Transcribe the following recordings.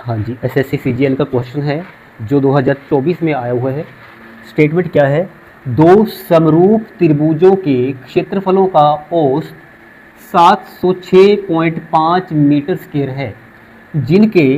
हाँ जी, SSC CGL का question है जो 2024 में आया हुआ है। स्टेटमेंट क्या है? दो समरूप त्रिभुजों के क्षेत्रफलों का औसत 706.5 मीटर स्क्वायर है, जिनके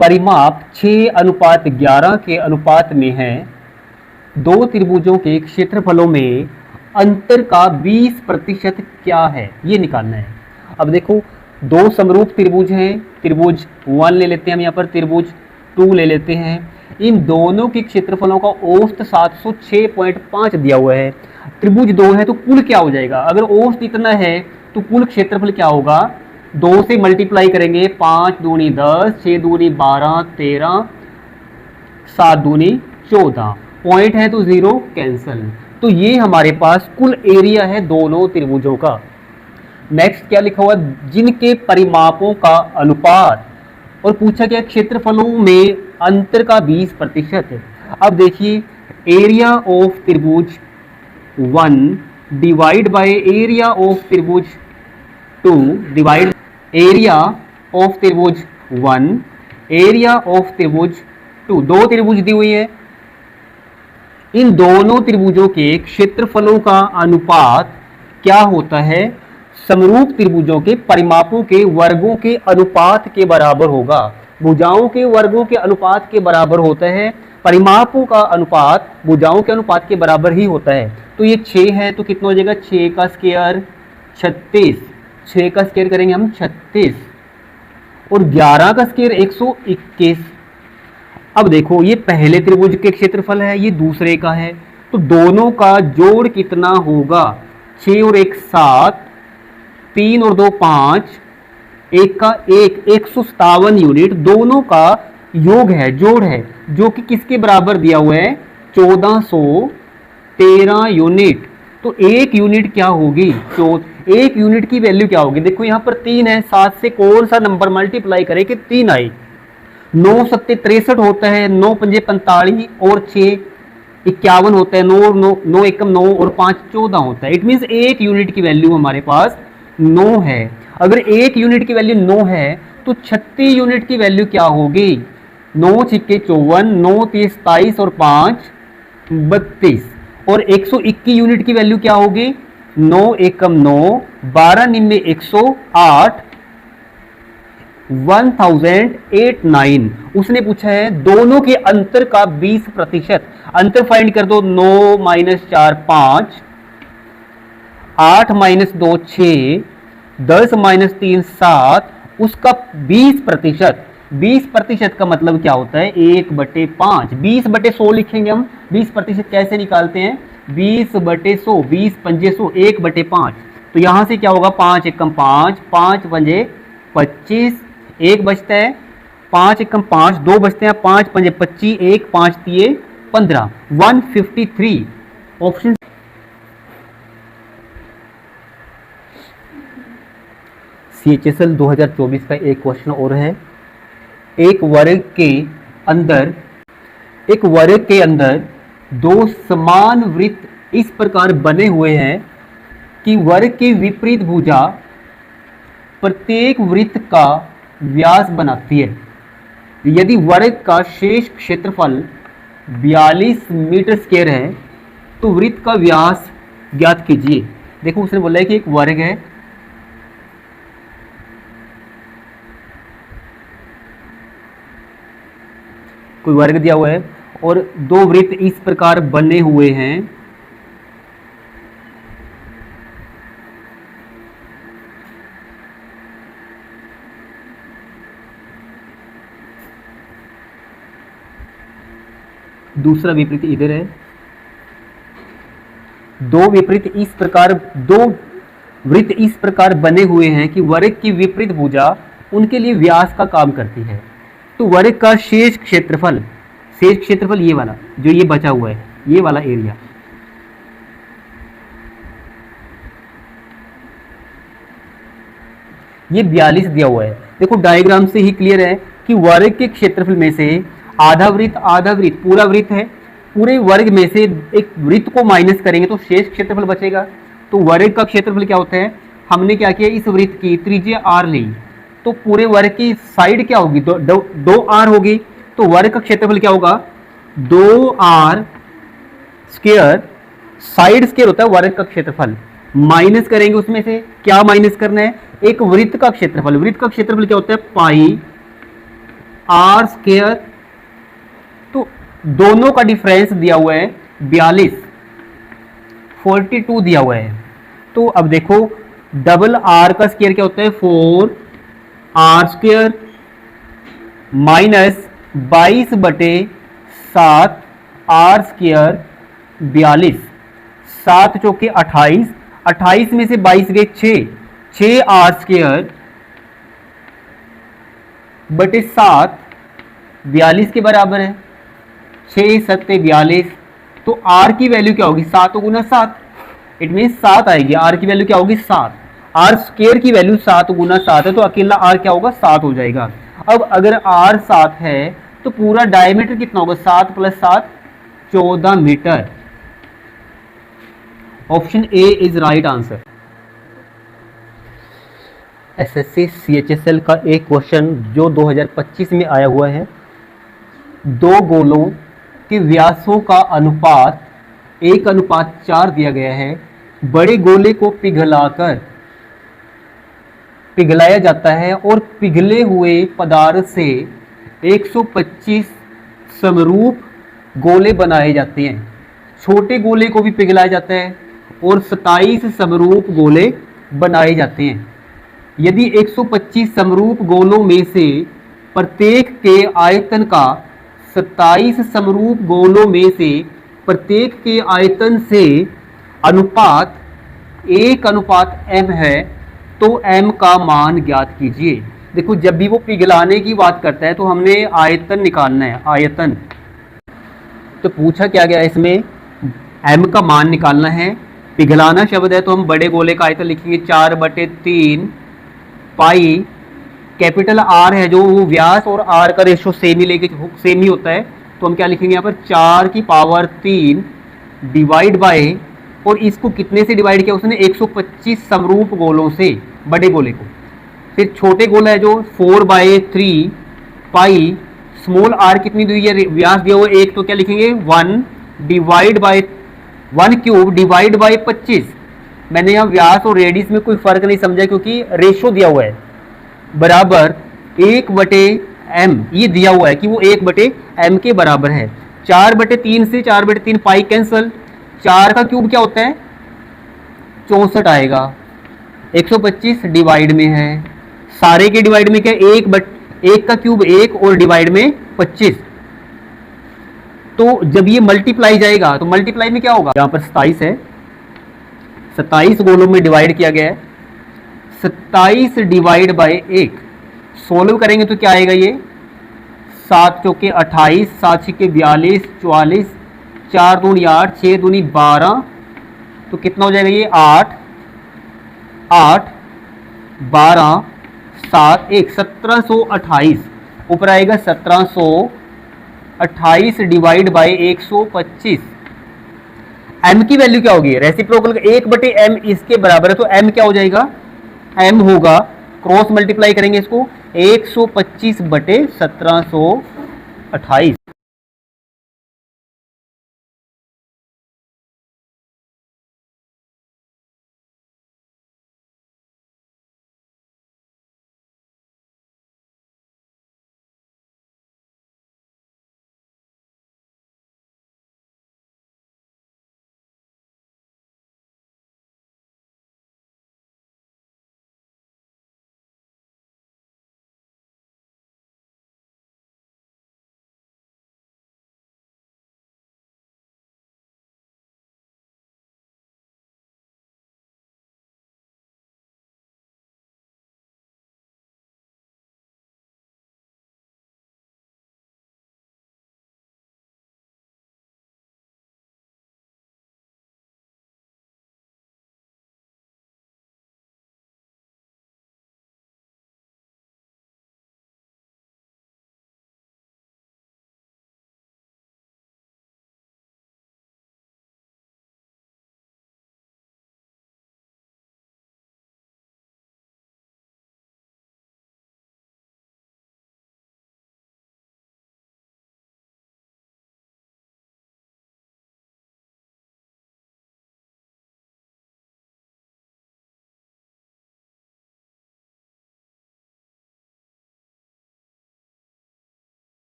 परिमाप 6:11 के अनुपात में है। दो त्रिभुजों के क्षेत्रफलों में अंतर का 20% क्या है, ये निकालना है। अब देखो, दो समरूप त्रिभुज हैं, त्रिभुज 1 ले लेते हैं हम यहाँ पर, त्रिभुज 2 ले लेते हैं। इन दोनों के क्षेत्रफलों का औसत 706.5 दिया हुआ है। त्रिभुज 2 है तो कुल क्या हो जाएगा? अगर औसत इतना है तो कुल क्षेत्रफल क्या होगा? 2 से मल्टीप्लाई करेंगे, 5 दूनी 10, 6 दूनी 12, 13, 7 दूनी 14, पॉइंट है तो 0 कैंसल। तो ये हमारे पास कुल एरिया है दोनों त्रिभुजों का। नेक्स्ट क्या लिखा हुआ? जिनके परिमापों का अनुपात, और पूछा गया क्षेत्रफलों में अंतर का 20% है। अब देखिए, एरिया ऑफ त्रिभुज 1 डिवाइड बाय एरिया ऑफ त्रिभुज 2 डिवाइड एरिया ऑफ त्रिभुज 1 एरिया ऑफ त्रिभुज 2। दो त्रिभुज दी हुई है, इन दोनों त्रिभुजों के क्षेत्रफलों का अनुपात क्या होता है? समरूप त्रिभुजों के परिमापों के वर्गों के अनुपात के बराबर होगा। भुजाओं के वर्गों के अनुपात के बराबर होता है, परिमापों का अनुपात भुजाओं के अनुपात के बराबर ही होता है। तो ये 6 है तो कितना हो जाएगा? 6 का स्क्वायर 36, 6 का स्क्वायर करेंगे हम 36, और 11 का स्क्वायर 121। अब देखो, ये पहले त्रिभुज के क्षेत्रफल है, ये दूसरे का है, तो दोनों का जोड़ कितना होगा? 6 और 1 7, 3 और 2 5, 1 का 1, 157 यूनिट दोनों का योग है, जोड़ है, जो कि किसके बराबर दिया हुआ है? 1413 यूनिट। तो एक यूनिट क्या होगी? एक यूनिट की वैल्यू क्या होगी? देखो यहाँ पर 3 है, 7 से कौन सा नंबर मल्टीप्लाई करे कि 3 आए? 9 7 63 होता है, 9 5 45 और 6 51 होता है, 9 1 9 और 5 14 होता है। इट मीन्स एक यूनिट की वैल्यू हमारे पास 9 है। अगर एक यूनिट की वैल्यू 9 है तो 36 यूनिट की वैल्यू क्या होगी? 9 छिक्के 54, 9 30 27 और 5 32, और 121 यूनिट की वैल्यू क्या होगी? 9 एकम 9, 12 निम्न 108, 1089। उसने पूछा है दोनों के अंतर का 20%। अंतर फाइंड कर दो। 9 - 4 5, 8 - 2 6, 10 - 3 7, उसका 20%। 20% का मतलब क्या होता है? 1/5। 20/100 लिखेंगे हम। 20% कैसे निकालते हैं? 20/100, 20 पंजे 100, 1/5। तो यहां से क्या होगा? 5 एकम 5, 5 पंजे 25, 1 बचता है, 5 एकम 5, 2 बचते हैं, 5 पंजे 25, 1 5 तिये 15, 153 ऑप्शन। CHSL 2024 का एक क्वेश्चन और है। एक वर्ग के अंदर दो समान वृत्त इस प्रकार बने हुए हैं कि वर्ग के विपरीत भुजा प्रत्येक वृत्त का व्यास बनाती है। यदि वर्ग का शेष क्षेत्रफल 42 मीटर स्क्वायर है तो वृत्त का व्यास ज्ञात कीजिए। देखो, उसने बोला है कि एक वर्ग है, कोई वर्ग दिया हुआ है और दो वृत्त इस प्रकार बने हुए हैं। दूसरा विपरीत इधर है। दो वृत्त इस प्रकार बने हुए हैं कि वर्ग की विपरीत भुजा उनके लिए व्यास का काम करती है। तो वर्ग का शेष क्षेत्रफल ये वाला जो ये बचा हुआ है, ये वाला एरिया, ये 42 दिया हुआ है। देखो, डायग्राम से ही क्लियर है कि वर्ग के क्षेत्रफल में से आधा वृत्त पूरा वृत्त है, पूरे वर्ग में से एक वृत्त को माइनस करेंगे तो शेष क्षेत्रफल बचेगा। तो वर्ग का क्षेत्रफल क्या होता है? हमने क्या किया? इस वृत्त की त्रिज्या r ली, तो पूरे वर्ग की साइड क्या होगी, दो आर होगी, तो वर्ग का क्षेत्रफल क्या होगा, 2r स्क्वायर, साइड स्क्वायर होता है वर्ग का क्षेत्रफल, माइनस करेंगे उसमें से, क्या माइनस करना है, एक वृत्त का क्षेत्रफल, वृत्त का क्षेत्रफल क्या होता है, पाई आर स्क्वायर, तो दोनों का डिफरेंस दिया हुआ है 42, 42 दिया हुआ है। तो अब देखो डबल आर का स्क्वायर क्या होता है, 4r square minus 22/7 are square 42, 7 चौके 28, 28 में से 22 गए 6r स्क्वायर बटे 7 42 के बराबर है, 6 7 42, तो r की वैल्यू क्या होगी, 7 गुना 7, इट मीन 7 आएगी, r की वैल्यू क्या होगी 7, r स्क्वायर की वैल्यू 7 गुना 7 है, तो अकेला r क्या होगा 7 हो जाएगा। अब अगर r 7 है तो पूरा डायमीटर कितना होगा, 7 + 7 14 metre. Option A is right answer. SSC CHSL का एक क्वेश्चन जो 2025 में आया हुआ है, दो गोलों के व्यासों का अनुपात 1:4 दिया गया है, बड़े गोले को पिघलाया जाता है और पिघले हुए पदार्थ से 125 समरूप गोले बनाए जाते हैं, छोटे गोले को भी पिघलाया जाता है और 27 समरूप गोले बनाए जाते हैं। यदि 125 समरूप गोलों में से प्रत्येक के आयतन का 27 समरूप गोलों में से प्रत्येक के आयतन से अनुपात 1:m है, तो m का मान ज्ञात कीजिए। देखो जब भी वो पिघलाने की बात करता है तो हमने आयतन निकालना है, आयतन, तो पूछा क्या गया इसमें, m का मान निकालना है। पिघलाना शब्द है तो हम बड़े गोले का आयतन लिखेंगे 4/3 पाई, कैपिटल R है जो वो व्यास और R का रेशो सेम ही होता है, तो हम क्या लिखेंगे यहाँ पर 4⁻³ डिवाइड बाय, और इसको कितने से डिवाइड किया उसने, 125 समरूप गोलों से, बड़े गोले को। फिर छोटे गोला है जो 4/3 पाई, स्मॉल r कितनी दी है, व्यास दिया हुआ 1, तो क्या लिखेंगे 1 डिवाइड बाय 1³ डिवाइड बाय 25। मैंने यहाँ व्यास और रेडियस में कोई फर्क नहीं समझा क्योंकि रेशो दिया हुआ है, बराबर 1/m, ये दिया हुआ है कि वो 1/m के बराबर है। 4/3 से 4/3 पाई कैंसल, 4 का क्यूब क्या होता है 64 आएगा, 125 डिवाइड में है, सारे के डिवाइड में क्या, 1 का क्यूब 1 और डिवाइड में 25, तो जब ये मल्टीप्लाई जाएगा तो मल्टीप्लाई में क्या होगा, यहाँ पर 27 है, 27 गोलों में डिवाइड किया गया है, 27 डिवाइड बाय 1, सोल्व करेंगे तो क्या आएगा ये, 7 चौके 28, 7 छिके 42, 44, 4 दूनी 8, 6 दूनी 12, तो कितना हो जाएगा ये 8 12 7 1 1728, ऊपर आएगा 1728 डिवाइड बाय 125। m की वैल्यू क्या होगी, रेसिप्रोकल 1/m इसके बराबर है, तो m क्या हो जाएगा, m होगा, क्रॉस मल्टीप्लाई करेंगे इसको, 125/1728,